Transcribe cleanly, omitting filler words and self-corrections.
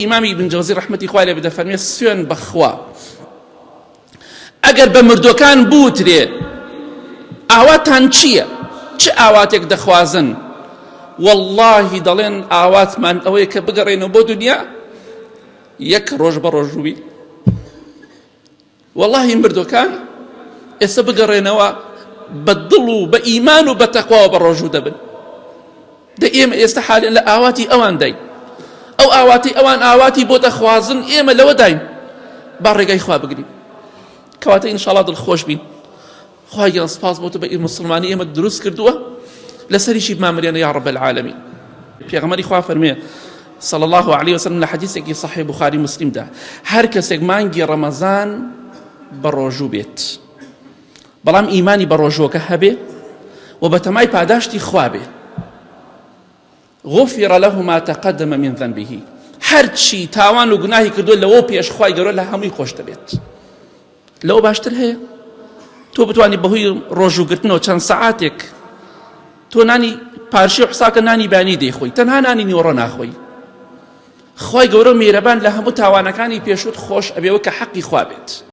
ئیمامی ابن جەوزی ڕەحمەتی خوای لێ بدە فەرمێ سوێن بەخوا ئەگەر بە مردوەکان بوترێ ئاواتان چییە؟ چ ئاواتێک دەخوازن؟ واللهی دەڵێن ئاواتمان ئەوەیە کە بگەڕێنەوە بۆ دنیا یەک ڕۆژ بە ڕۆژووی. واللهی مردوەکان ئێستا بگەڕێنەوە بە دڵ و بە ئیمان و بە تەقوا و بە ڕۆژوو دەبن. ئێمە ئێستا حالێن لە ئاواتی ئەوان داین، ئەو ئاواتی ئەوان ئاواتی بۆ دەخوازن، ئێمە لەوە داین با ڕێگای خوا بگرین کەواتە ئینشاڵڵا دڵخۆش بین. خوای گەورە سپاس بۆ تۆ بە مسلمانی ئێمە دروست کردووە لەسەریشی بمامرێنە یا رب العالمین. پێغەمبەری خوا فەرمێ صلى الله عليه وسلم لحديثك صحيح بخاري مسلم ده هر کەسێک مانگی ڕەمەزان بە ڕۆژوو بێت بەڵام ئیمانی بە ڕۆژووەکە هەبێ و بە تەمای پاداشتی خوا بێ غفر له ما تقدم من ذنبه، هەرچی تاوان و گوناهی کردووە لەوە پێش خوای گەورە لە هەمووی خۆش دەبێت. لەوە باشتر هەیە تۆ بتوانی بەهۆی ڕۆژووگرتنەوە چەند سەعاتێک تۆ نانی پارشی و حساکە نانی بانی دەیخۆی، تەنها نانی نیوەڕۆ ناخۆی. خوای گەورە میهرەبان لە هەموو تاوانەکانی پێشوت خۆش ئەبێەوە کە حەقی خوا بێت.